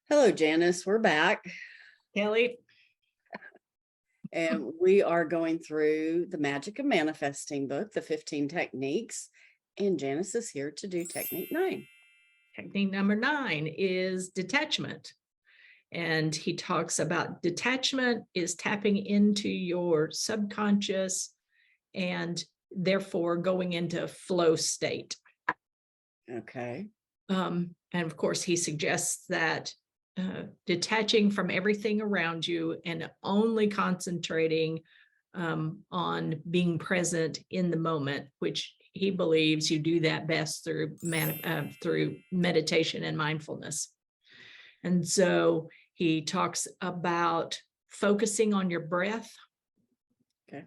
Hello, Janice. We're back, Kelly. and we are going through the Magic of Manifesting book, the 15 techniques. And Janice is here to do technique 9. Technique number 9 is detachment. And he talks about detachment is tapping into your subconscious and therefore going into flow state. Okay. And of course, he suggests that detaching from everything around you and only concentrating on being present in the moment, which he believes you do that best through meditation and mindfulness. And so he talks about focusing on your breath. Okay.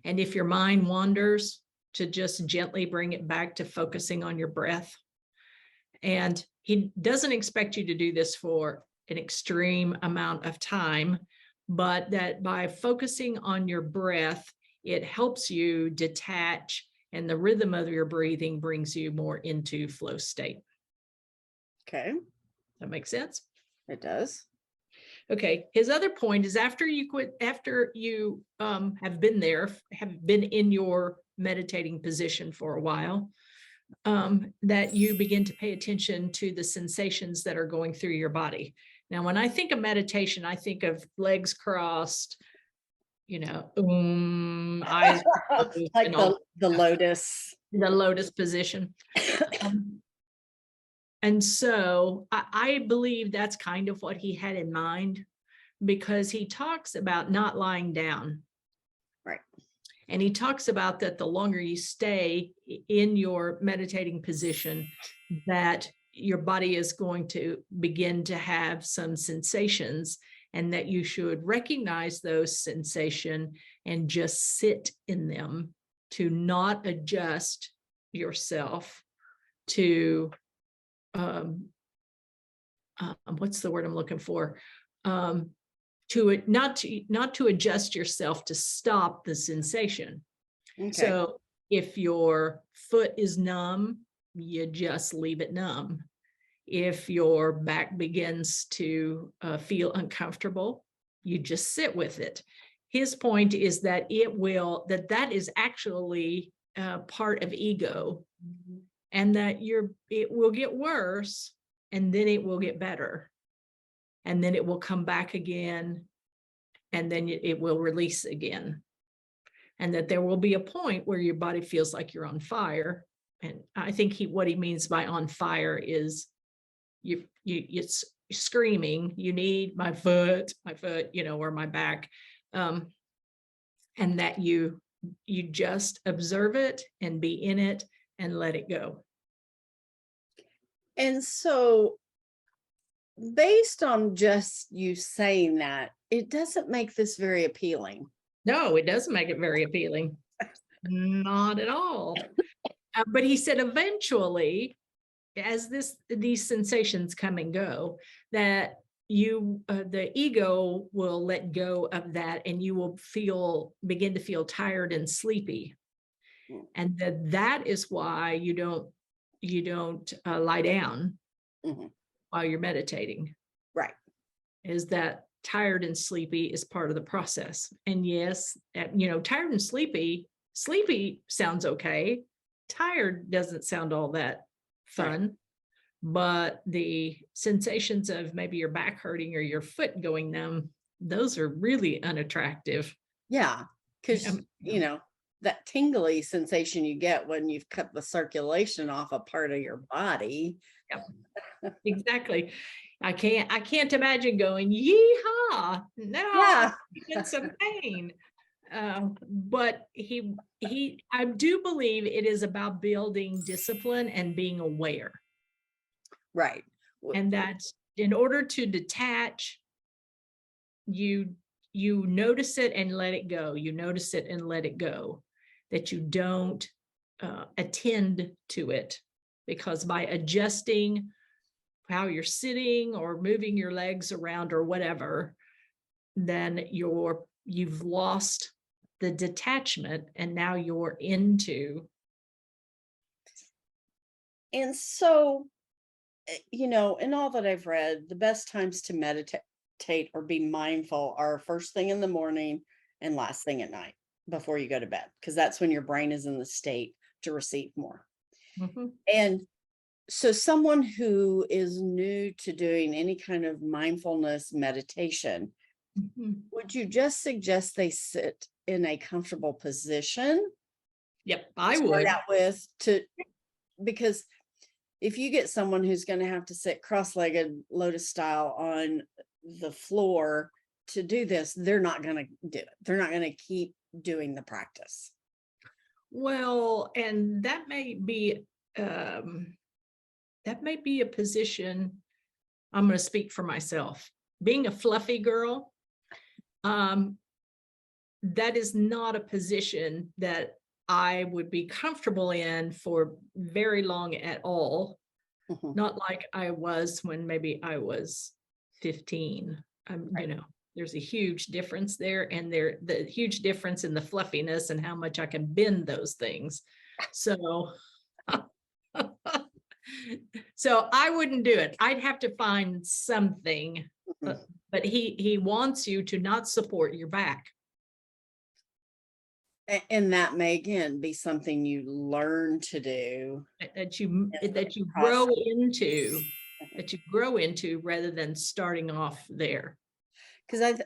And if your mind wanders, to just gently bring it back to focusing on your breath. And he doesn't expect you to do this for an extreme amount of time, but that by focusing on your breath, it helps you detach, and the rhythm of your breathing brings you more into flow state. Okay. That makes sense? It does. Okay. His other point is after you have been in your meditating position for a while, that you begin to pay attention to the sensations that are going through your body. Now, when I think of meditation, I think of legs crossed, eyes closed, Like the lotus. the lotus position. And so I believe that's kind of what he had in mind, because he talks about not lying down. Right. And he talks about that the longer you stay in your meditating position, that your body is going to begin to have some sensations, and that you should recognize those sensations and just sit in them, to not adjust yourself to what's the word I'm looking for? Not to adjust yourself to stop the sensation. Okay. So if your foot is numb, you just leave it numb. If your back begins to feel uncomfortable, you just sit with it. His point is that that is actually part of ego, and that it will get worse, and then it will get better, and then it will come back again, and then it will release again. And that there will be a point where your body feels like you're on fire. And I think what he means by on fire is it's screaming, you need my foot, or my back. And that you just observe it and be in it and let it go. And so, based on just you saying that, it doesn't make this very appealing. No, it doesn't make it very appealing. Not at all. But he said eventually, as these sensations come and go, that the ego will let go of that, and you will begin to feel tired and sleepy. And that is why you don't lie down while you're meditating. Right. Is that tired and sleepy is part of the process. And yes, tired and sleepy sounds okay. Tired doesn't sound all that fun. Right. But the sensations of maybe your back hurting or your foot going numb, those are really unattractive. Yeah, because that tingly sensation you get when you've cut the circulation off a part of your body. Yep. Exactly. I can't imagine going, yeehaw, no, Yeah. in some pain. But I do believe it is about building discipline and being aware. Right. And that in order to detach, you notice it and let it go. You notice it and let it go. That you don't attend to it, because by adjusting how you're sitting or moving your legs around or whatever, then you've lost the detachment, and now you're into. And so In all that I've read, the best times to meditate or be mindful are first thing in the morning and last thing at night before you go to bed, because that's when your brain is in the state to receive more. Mhm. And so, someone who is new to doing any kind of mindfulness meditation, Mhm. would you just suggest they sit in a comfortable position Yep, to I start would. out with? Because if you get someone who's going to have to sit cross-legged lotus style on the floor to do this, they're not going to do it. They're not going to keep doing the practice. Well, and that may be a position. I'm going to speak for myself. Being a fluffy girl, um, that is not a position that I would be comfortable in for very long at all. Mhm. Not like I was when maybe I was 15. Right. There's a huge difference there, and the huge difference in the fluffiness and how much I can bend those things. So, so I wouldn't do it. I'd have to find something, Mhm. but he wants you to not support your back. And that may again be something you learn to do That you in the that you process. grow into rather than starting off there. Because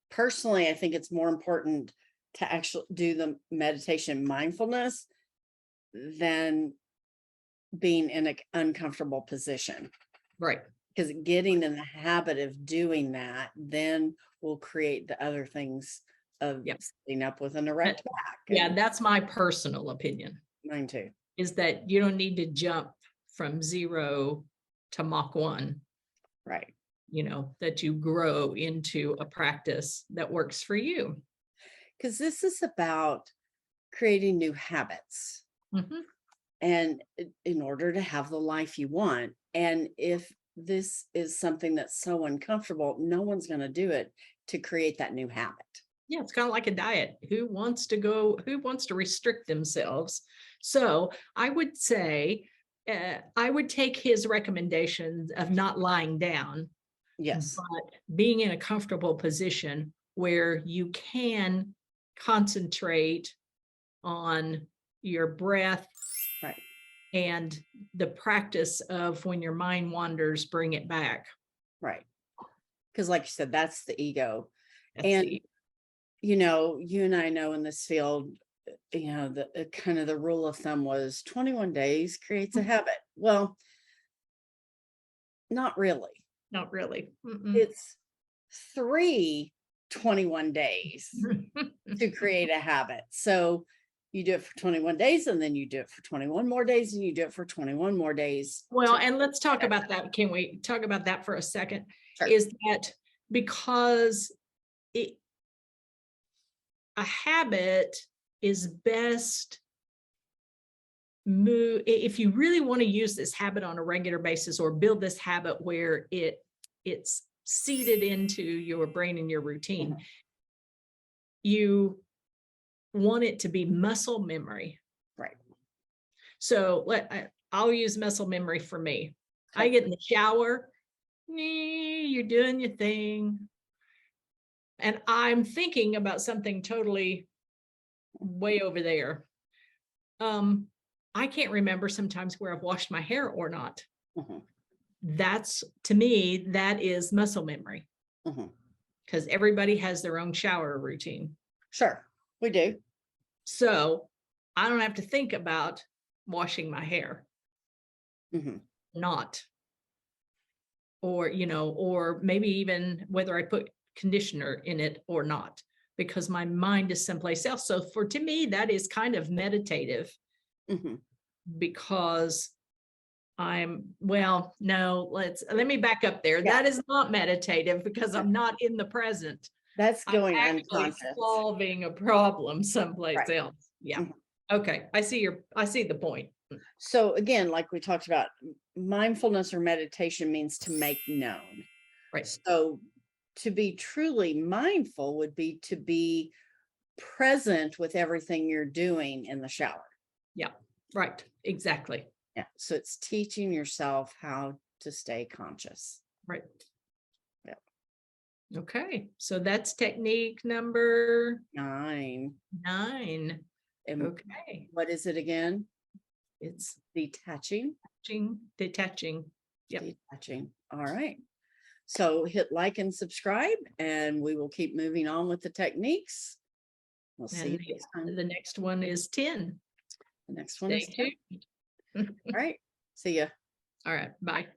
personally, I think it's more important to actually do the meditation mindfulness than being in an uncomfortable position. Right. Because getting in the habit of doing that then will create the other things of Yep. sitting up with an erect back. Yeah, And that's my personal opinion, mine too. is that you don't need to jump from 0 to Mach 1, Right. that you grow into a practice that works for you. Because this is about creating new habits. Mhm. And in order to have the life you want. And if this is something that's so uncomfortable, no one's going to do it to create that new habit. Yeah, it's kind of like a diet. Who wants to restrict themselves? So I would say, I would take his recommendations of not lying down, Yes. but being in a comfortable position where you can concentrate on your breath Right. and the practice of when your mind wanders, bring it back. Right. Because, like you said, that's the ego. That's And, the you and I know in this field, the kind of the rule of thumb was 21 days creates a habit. Well, not really. Not really. Mm-mm. It's 21 days to create a habit. So you do it for 21 days, and then you do it for 21 more days, and you do it for 21 more days. Well, and let's talk about that. Can we talk about that for a second? Sure. Is that because a habit is best if you really want to use this habit on a regular basis, or build this habit where it's seeded into your brain and your routine, you want it to be muscle memory. Right. So I'll use muscle memory for me. I Okay. get in the shower, you're doing your thing, and I'm thinking about something totally way over there. I can't remember sometimes where I've washed my hair or not. Mhm. That's, to me, that is muscle memory, Mhm. because everybody has their own shower routine. Sure, we do. So I don't have to think about washing my hair, Mhm. not, or maybe even whether I put conditioner in it or not, because my mind is someplace else. So to me, that is kind of meditative, Mhm. because no, let me back up there. Yeah. That is not meditative, because I'm not in the present. That's I'm going actually unconscious. solving a problem someplace Right. else. Yeah. Mhm. Okay. I see the point. So again, like we talked about, mindfulness or meditation means to make known. Right. So to be truly mindful would be to be present with everything you're doing in the shower. Yeah. Right. Exactly. Yeah. So it's teaching yourself how to stay conscious. Right. Yep. Okay. So that's technique number 9. 9. And Okay. what is it again? It's Detaching. detaching. Yep. Detaching. All right. So hit like and subscribe, and we will keep moving on with the techniques. We'll see you And next time. the next one is 10. The next one Stay is 10. tuned. All right. See ya. All right. Bye.